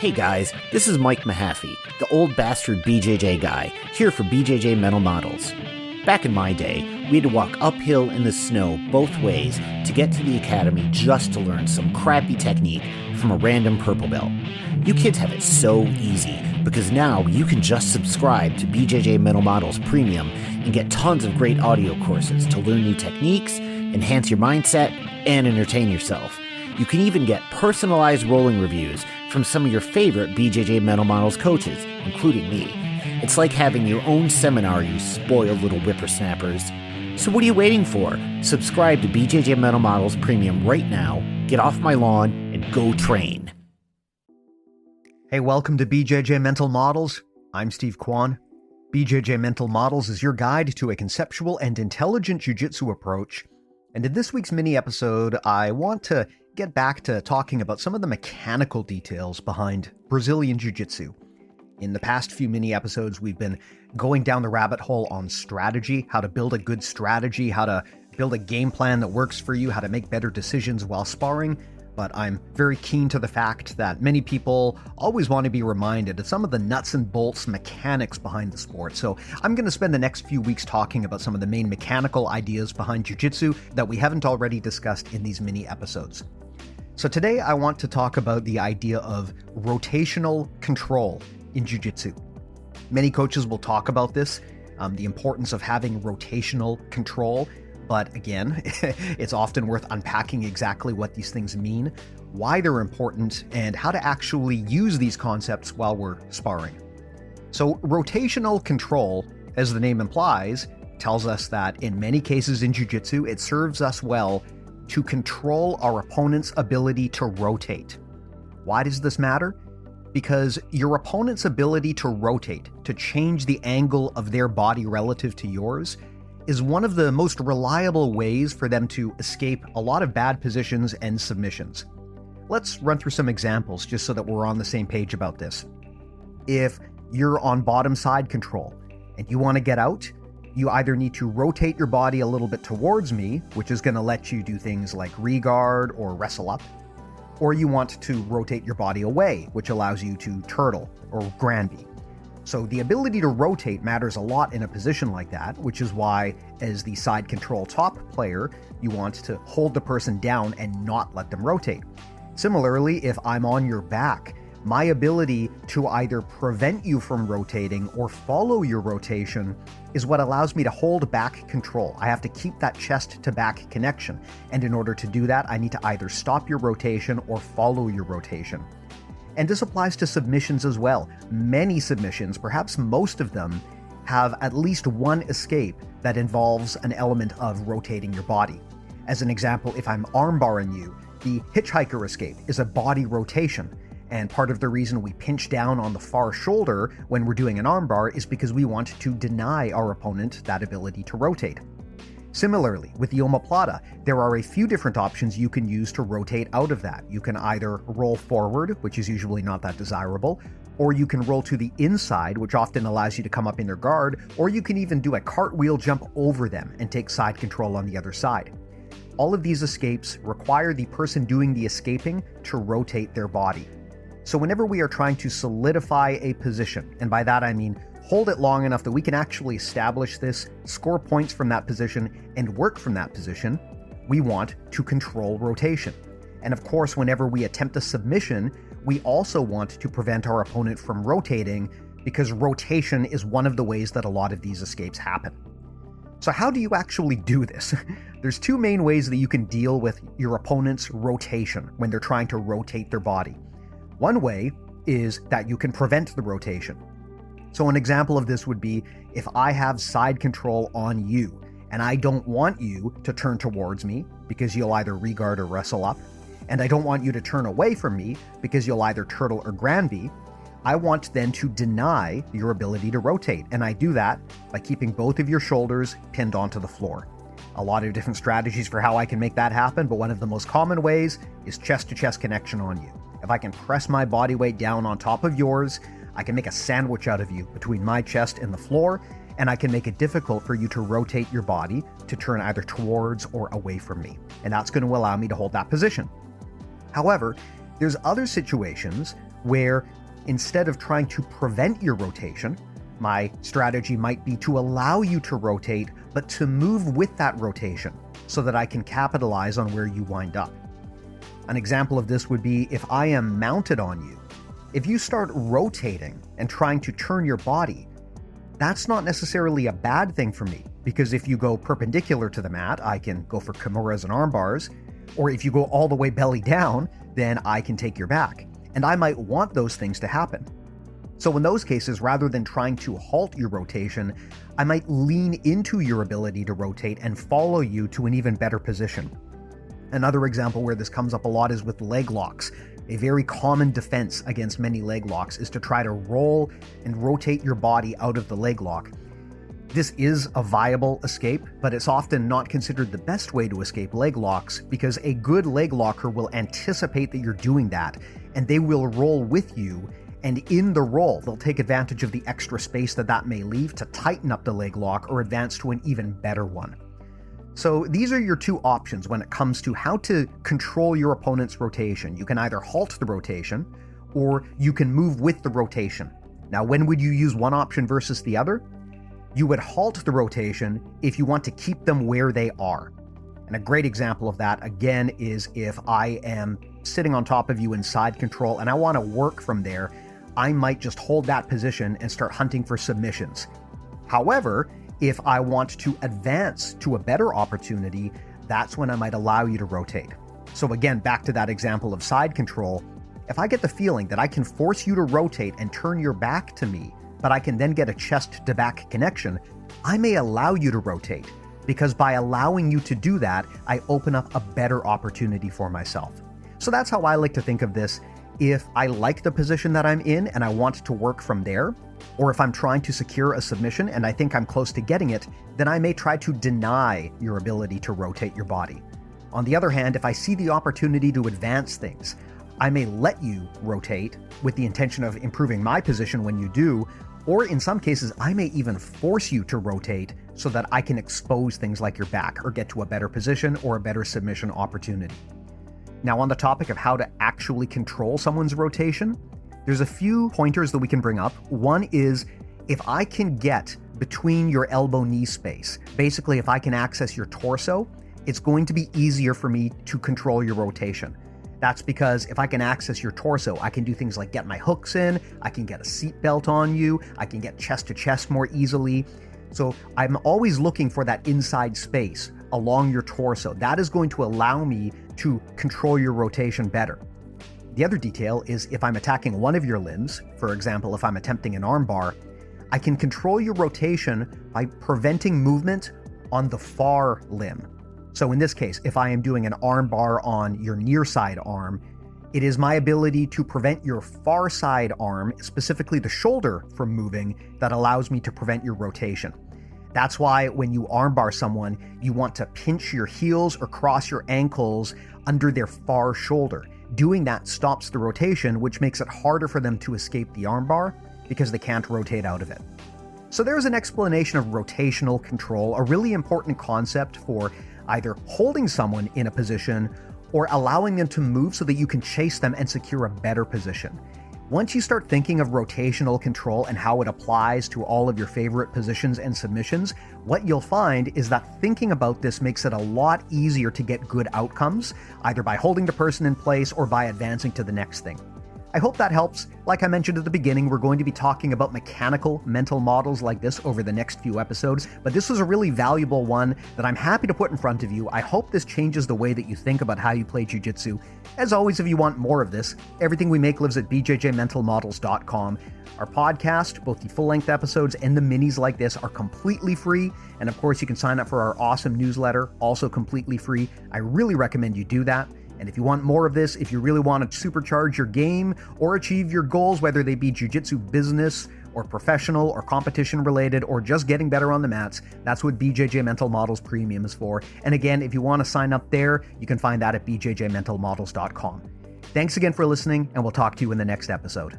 Hey guys, this is Mike Mahaffey, the old bastard BJJ guy, here for BJJ Mental Models. Back in my day, we had to walk uphill in the snow both ways to get to the academy just to learn some crappy technique from a random purple belt. You kids have it so easy because now you can just subscribe to BJJ Mental Models Premium and get tons of great audio courses to learn new techniques, enhance your mindset, and entertain yourself. You can even get personalized rolling reviews from some of your favorite BJJ Mental Models coaches, including me. It's like having your own seminar, you spoiled little whippersnappers. So what are you waiting for? Subscribe to BJJ Mental Models Premium right now, get off my lawn, and go train. Hey, welcome to BJJ Mental Models. I'm Steve Kwan. BJJ Mental Models is your guide to a conceptual and intelligent jiu-jitsu approach. And in this week's mini episode, I want to get back to talking about some of the mechanical details behind Brazilian Jiu-Jitsu. In the past few mini episodes, we've been going down the rabbit hole on strategy, how to build a good strategy, how to build a game plan that works for you, how to make better decisions while sparring. But I'm very keen to the fact that many people always want to be reminded of some of the nuts and bolts mechanics behind the sport. So I'm going to spend the next few weeks talking about some of the main mechanical ideas behind jiu-jitsu that we haven't already discussed in these mini episodes. So today I want to talk about the idea of rotational control in jiu-jitsu. Many coaches will talk about this, the importance of having rotational control. But again, it's often worth unpacking exactly what these things mean, why they're important, and how to actually use these concepts while we're sparring. So rotational control, as the name implies, tells us that in many cases in jiu-jitsu, it serves us well to control our opponent's ability to rotate. Why does this matter? Because your opponent's ability to rotate, to change the angle of their body relative to yours, is one of the most reliable ways for them to escape a lot of bad positions and submissions. Let's run through some examples just so that we're on the same page about this. If you're on bottom side control and you want to get out, you either need to rotate your body a little bit towards me, which is going to let you do things like regard or wrestle up, or you want to rotate your body away, which allows you to turtle or granby. So the ability to rotate matters a lot in a position like that, which is why, as the side control top player, you want to hold the person down and not let them rotate. Similarly, if I'm on your back, my ability to either prevent you from rotating or follow your rotation is what allows me to hold back control. I have to keep that chest to back connection. And in order to do that, I need to either stop your rotation or follow your rotation. And this applies to submissions as well. Many submissions, perhaps most of them, have at least one escape that involves an element of rotating your body. As an example, if I'm armbarring you, the hitchhiker escape is a body rotation. And part of the reason we pinch down on the far shoulder when we're doing an armbar is because we want to deny our opponent that ability to rotate. Similarly, with the omoplata, there are a few different options you can use to rotate out of that. You can either roll forward, which is usually not that desirable, or you can roll to the inside, which often allows you to come up in their guard, or you can even do a cartwheel jump over them and take side control on the other side. All of these escapes require the person doing the escaping to rotate their body. So whenever we are trying to solidify a position, and by that I mean hold it long enough that we can actually establish this, score points from that position, and work from that position, we want to control rotation. And of course, whenever we attempt a submission, we also want to prevent our opponent from rotating because rotation is one of the ways that a lot of these escapes happen. So how do you actually do this? There's two main ways that you can deal with your opponent's rotation when they're trying to rotate their body. One way is that you can prevent the rotation. So an example of this would be if I have side control on you and I don't want you to turn towards me because you'll either regard or wrestle up, and I don't want you to turn away from me because you'll either turtle or granby, I want then to deny your ability to rotate. And I do that by keeping both of your shoulders pinned onto the floor. A lot of different strategies for how I can make that happen, but one of the most common ways is chest-to-chest connection on you. If I can press my body weight down on top of yours, I can make a sandwich out of you between my chest and the floor, and I can make it difficult for you to rotate your body to turn either towards or away from me. And that's going to allow me to hold that position. However, there's other situations where instead of trying to prevent your rotation, my strategy might be to allow you to rotate, but to move with that rotation so that I can capitalize on where you wind up. An example of this would be if I am mounted on you. If you start rotating and trying to turn your body, that's not necessarily a bad thing for me, because if you go perpendicular to the mat, I can go for kimuras and arm bars, or if you go all the way belly down, then I can take your back. And I might want those things to happen. So in those cases, rather than trying to halt your rotation, I might lean into your ability to rotate and follow you to an even better position. Another example where this comes up a lot is with leg locks. A very common defense against many leg locks is to try to roll and rotate your body out of the leg lock. This is a viable escape, but it's often not considered the best way to escape leg locks because a good leg locker will anticipate that you're doing that, and they will roll with you. And in the roll, they'll take advantage of the extra space that may leave to tighten up the leg lock or advance to an even better one. So these are your two options when it comes to how to control your opponent's rotation. You can either halt the rotation, or you can move with the rotation. Now, when would you use one option versus the other? You would halt the rotation if you want to keep them where they are. And a great example of that, again, is if I am sitting on top of you in side control and I want to work from there, I might just hold that position and start hunting for submissions. However, if I want to advance to a better opportunity, that's when I might allow you to rotate. So again, back to that example of side control, if I get the feeling that I can force you to rotate and turn your back to me, but I can then get a chest-to-back connection, I may allow you to rotate, because by allowing you to do that, I open up a better opportunity for myself. So that's how I like to think of this. If I like the position that I'm in and I want to work from there, or if I'm trying to secure a submission and I think I'm close to getting it, then I may try to deny your ability to rotate your body. On the other hand, if I see the opportunity to advance things, I may let you rotate with the intention of improving my position when you do, or in some cases, I may even force you to rotate so that I can expose things like your back or get to a better position or a better submission opportunity. Now, on the topic of how to actually control someone's rotation, there's a few pointers that we can bring up. One is if I can get between your elbow-knee space, basically if I can access your torso, it's going to be easier for me to control your rotation. That's because if I can access your torso, I can do things like get my hooks in, I can get a seat belt on you, I can get chest to chest more easily. So I'm always looking for that inside space along your torso. That is going to allow me to control your rotation better. The other detail is if I'm attacking one of your limbs, for example, if I'm attempting an arm bar, I can control your rotation by preventing movement on the far limb. So in this case, if I am doing an arm bar on your near side arm, it is my ability to prevent your far side arm, specifically the shoulder, from moving that allows me to prevent your rotation. That's why when you armbar someone, you want to pinch your heels or cross your ankles under their far shoulder. Doing that stops the rotation, which makes it harder for them to escape the armbar because they can't rotate out of it. So there's an explanation of rotational control, a really important concept for either holding someone in a position or allowing them to move so that you can chase them and secure a better position. Once you start thinking of rotational control and how it applies to all of your favorite positions and submissions, what you'll find is that thinking about this makes it a lot easier to get good outcomes, either by holding the person in place or by advancing to the next thing. I hope that helps. Like I mentioned at the beginning, we're going to be talking about mechanical mental models like this over the next few episodes, but this was a really valuable one that I'm happy to put in front of you. I hope this changes the way that you think about how you play jiu-jitsu. As always, if you want more of this, everything we make lives at bjjmentalmodels.com. Our podcast, both the full-length episodes and the minis like this, are completely free, and of course you can sign up for our awesome newsletter, also completely free. I really recommend you do that. And if you want more of this, if you really want to supercharge your game or achieve your goals, whether they be jiu-jitsu business or professional or competition related or just getting better on the mats, that's what BJJ Mental Models Premium is for. And again, if you want to sign up there, you can find that at bjjmentalmodels.com. Thanks again for listening, and we'll talk to you in the next episode.